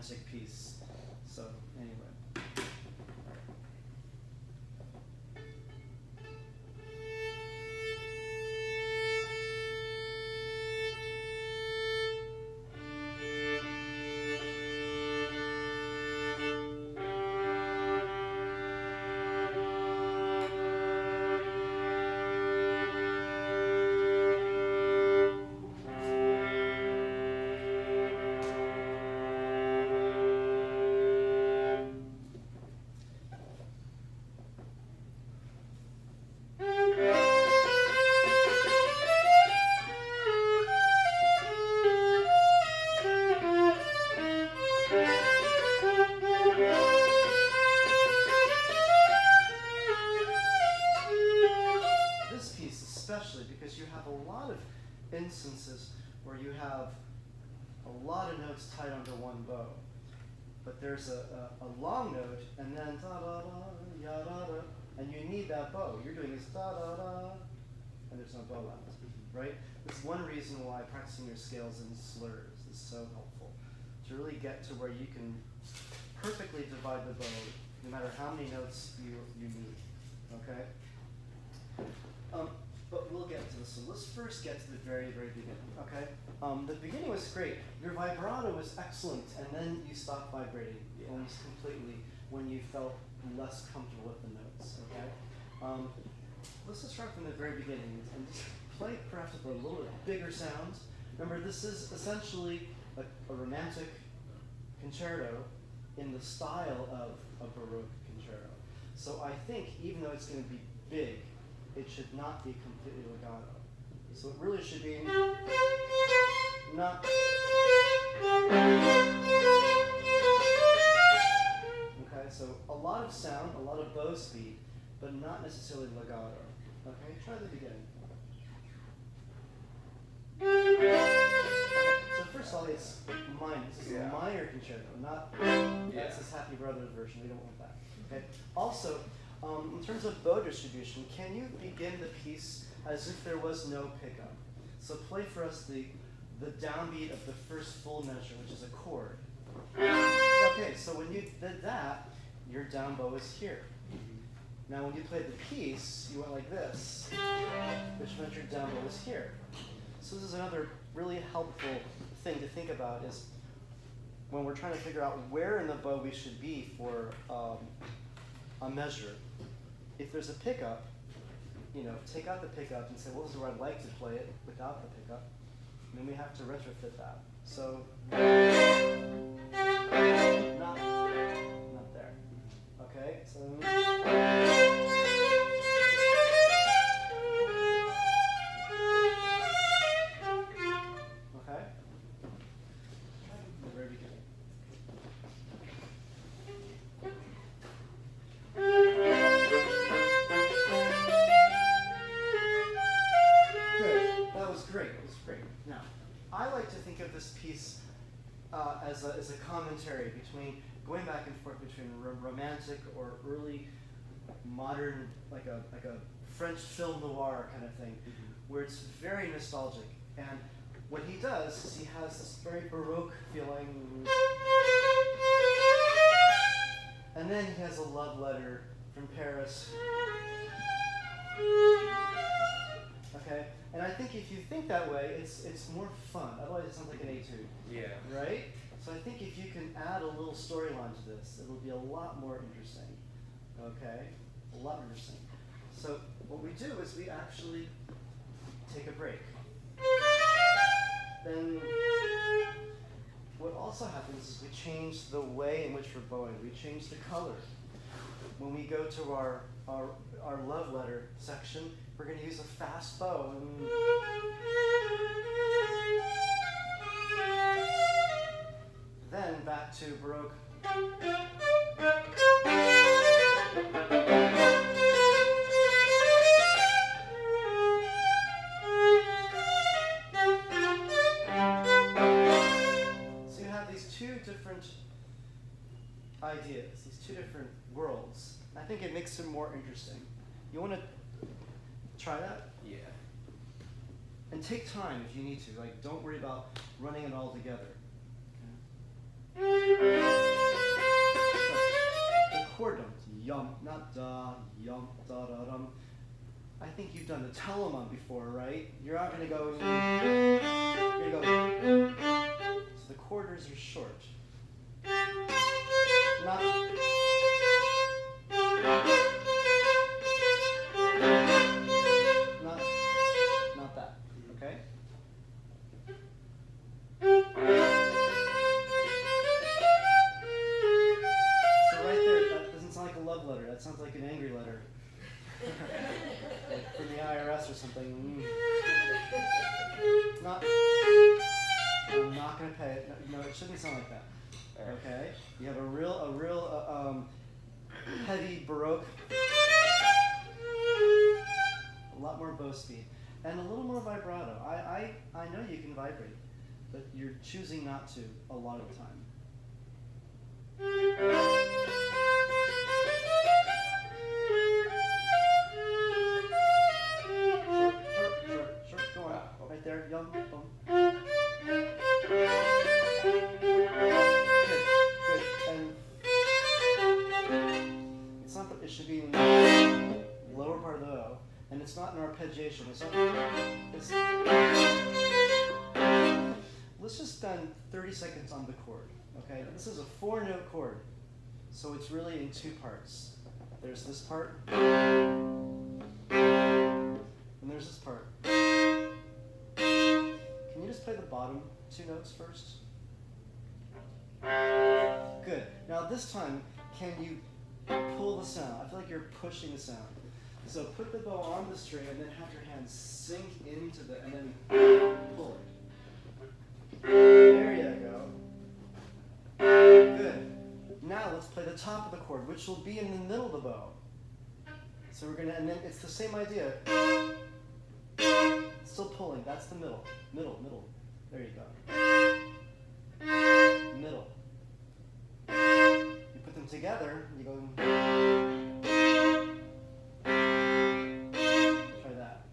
romantic piece. So anyway. Because you have a lot of instances where you have a lot of notes tied onto one bow. But there's a long note, and then da-da-da, ya-da-da, and you need that bow. You're doing this da-da-da, and there's no bow left, right? That's one reason why practicing your scales and slurs is so helpful, to really get to where you can perfectly divide the bow, no matter how many notes you need, okay? But we'll get to this. So let's first get to the very, very beginning, okay? The beginning was great. Your vibrato was excellent, and then you stopped vibrating almost completely when you felt less comfortable with the notes, okay? Let's just start from the very beginning and just play perhaps with a little bit bigger sound. Remember, this is essentially a romantic concerto in the style of a Baroque concerto. So I think even though it's going to be big, it should not be completely legato. So it really should be not. Okay, so a lot of sound, a lot of bow speed, but not necessarily legato. Okay, try the beginning. Okay, so first of all, it's minor. This is a minor concerto, not that's this Happy Brothers version. We don't want that. Okay. Also, in terms of bow distribution, can you begin the piece as if there was no pickup? So play for us the downbeat of the first full measure, which is a chord. Okay, so when you did that, your down bow is here. Now when you played the piece, you went like this, which meant your down bow was here. So this is another really helpful thing to think about is when we're trying to figure out where in the bow we should be for a measure. If there's a pickup, take out the pickup and say, well, this is where I'd like to play it without the pickup. And then we have to retrofit that. So, not there. Okay, so. Okay. The very beginning. Great, it was great. Now, I like to think of this piece as a commentary between going back and forth between romantic or early modern, like a French film noir kind of thing, where it's very nostalgic. And what he does is he has this very Baroque feeling, and then he has a love letter from Paris. Okay, and I think if you think that way, it's more fun. Otherwise, it sounds like an etude. Yeah. Right. So I think if you can add a little storyline to this, it'll be a lot more interesting. Okay, a lot more interesting. So what we do is we actually take a break. Then what also happens is we change the way in which we're bowing. We change the color. When we go to our love letter section, we're going to use a fast bow. And then back to Baroque. So you have these two different ideas, these two different worlds. I think it makes it more interesting. You want to try that? Yeah. And take time if you need to. Like, don't worry about running it all together. Okay? yum, da da dum. I think you've done the telemon before, right? You're not going to go. You're going to go. So the quarters are short. Not that. Okay. So right there, that doesn't sound like a love letter. That sounds like an angry letter. Like from the IRS or something. Not. I'm not going to pay it. No, it shouldn't sound like that. Okay. You have a real heavy Baroque. A lot more bow speed and a little more vibrato. I know you can vibrate, but you're choosing not to a lot of the time. Short, go on. Right there, yum, boom. Good. And it's not that it should be in the lower part of the bow, and it's not an arpeggiation. Let's just spend 30 seconds on the chord. Okay, this is a 4-note chord, so it's really in 2 parts. There's this part, and there's this part. Can you just play the bottom 2 notes first? Good. Now this time, can you pull the sound? I feel like you're pushing the sound. So put the bow on the string and then have your hands sink into the, and then pull it. There you go. Good. Now let's play the top of the chord, which will be in the middle of the bow. So we're gonna, and then it's the same idea. Still pulling, that's the middle. Middle. There you go. Middle. You put them together, you go. Try that.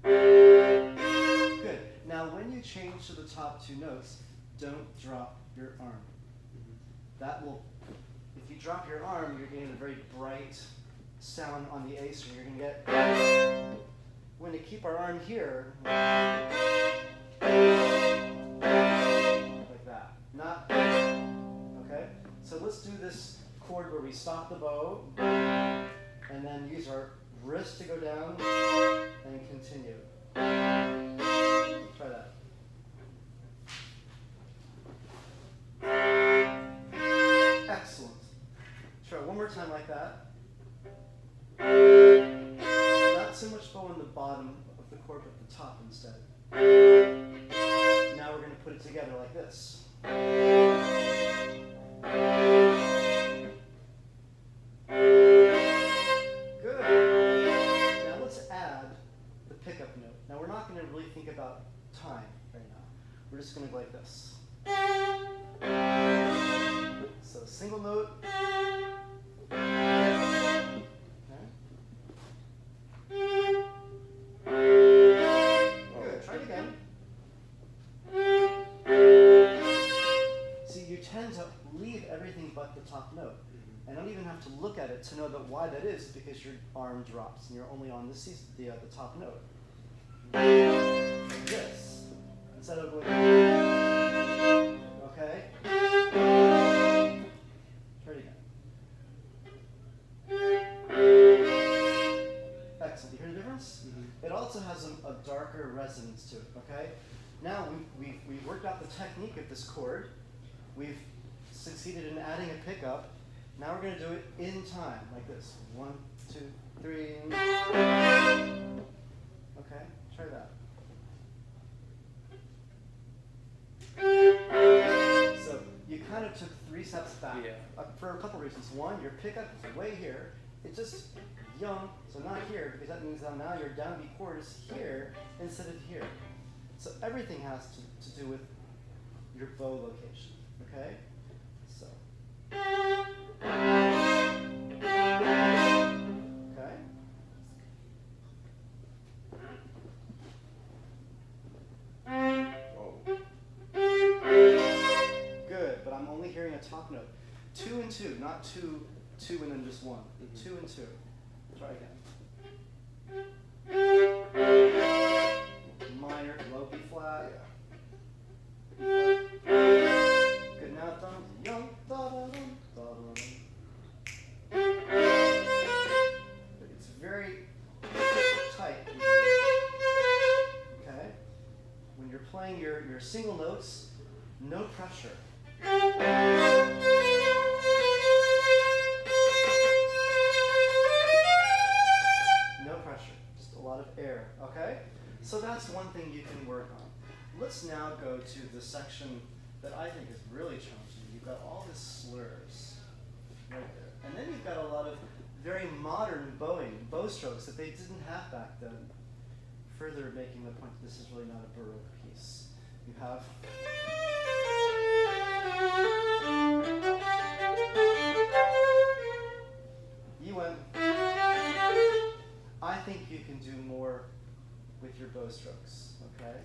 Good. Now when you change to the top 2 notes, don't drop your arm. That will, if you drop your arm, you're getting a very bright sound on the A string. You're going to get, we're going to keep our arm here, like that. Not, okay? So let's do this chord where we stop the bow, and then use our wrist to go down, and continue. Try that. Excellent. Try one more time like that. Not so much bow on the bottom of the chord, but the top instead. Now we're going to put it together like this. Good. Now let's add the pickup note. Now we're not going to really think about time right now. We're just going to go like this. So single note. Good. Try it again. See, you tend to leave everything but the top note. And don't even have to look at it to know that why that is, because your arm drops and you're only on the top note. Like this. Instead of going. Okay? Try it again. Excellent. You hear the difference? Mm-hmm. It also has a darker resonance to it, okay? Now we've worked out the technique of this chord. We've succeeded in adding a pickup. Now we're going to do it in time, like this. 1, 2, 3. Okay, try that. So you kind of took 3 steps back for a couple reasons. One, your pickup is way here. It's just young, so not here, because that means that now your downbeat chord is here instead of here. So everything has to do with your bow location, okay? So. Okay. Good, but I'm only hearing a top note. 2 and 2, not 2 and then just 1. 2 and 2. Try again. Minor, low B flat. B flat. Good, now thumb. Yum, da da dum, da da dum. It's very tight. Okay? When you're playing your single notes, no pressure. No pressure, just a lot of air, okay? So that's one thing you can work on. Let's now go to the section that I think is really challenging. You've got all the slurs right there. And then you've got a lot of very modern bow strokes that they didn't have back then. Further making the point that this is really not a Baroque piece. You have you went. I think you can do more with your bow strokes, okay?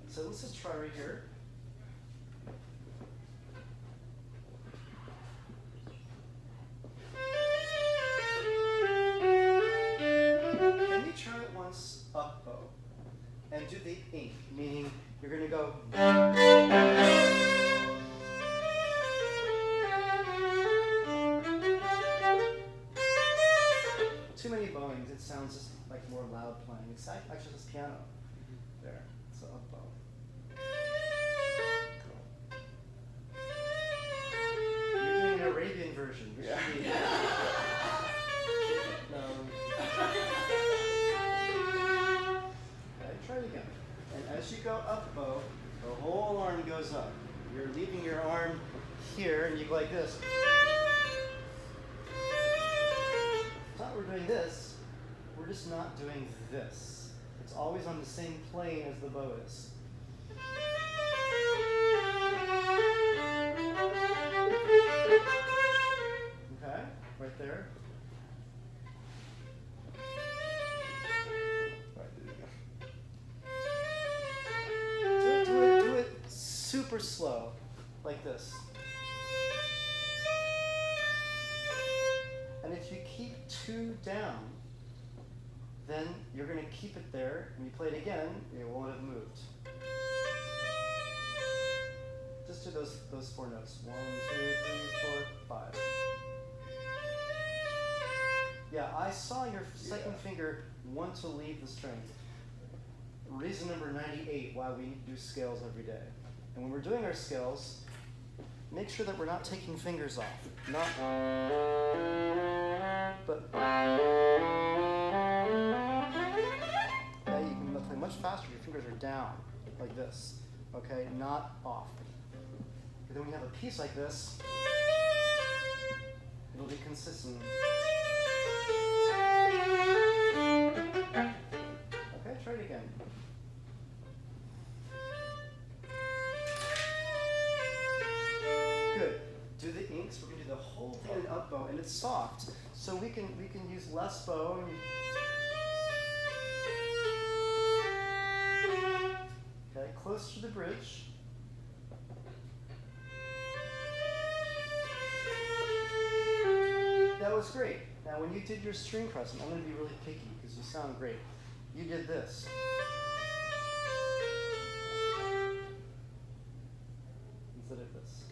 So let's just try right here. Can you try it once up bow? And do the ink, meaning you're going to go. Too many bowings, it sounds just like more loud playing. It's actually just piano. There, so up bow. You're doing an Arabian version. You should be. No. Okay, try it again. And as you go up bow, the whole arm goes up. You're leaving your arm here, and you go like this. It's not we're doing this, we're just not doing this. It's always on the same plane as the bow is. Okay, right there. Do it super slow, like this. And if you keep 2 down, then you're going to keep it there. When you play it again, it won't have moved. Just do those 4 notes. 1, 2, 3, 4, 5. Yeah, I saw your second finger want to leave the string. Reason number 98 why we do scales every day. And when we're doing our scales, make sure that we're not taking fingers off. Not, but okay, you can play much faster. Your fingers are down, like this. Okay, not off. But then when you have a piece like this, it'll be consistent. Okay, try it again. Good. Do the inks. We're gonna do the whole thing in up bow, and it's soft, so we can use less bow. Okay, close to the bridge. That was great. Now, when you did your string pressing, I'm gonna be really picky because you sound great. You did this. Instead of this.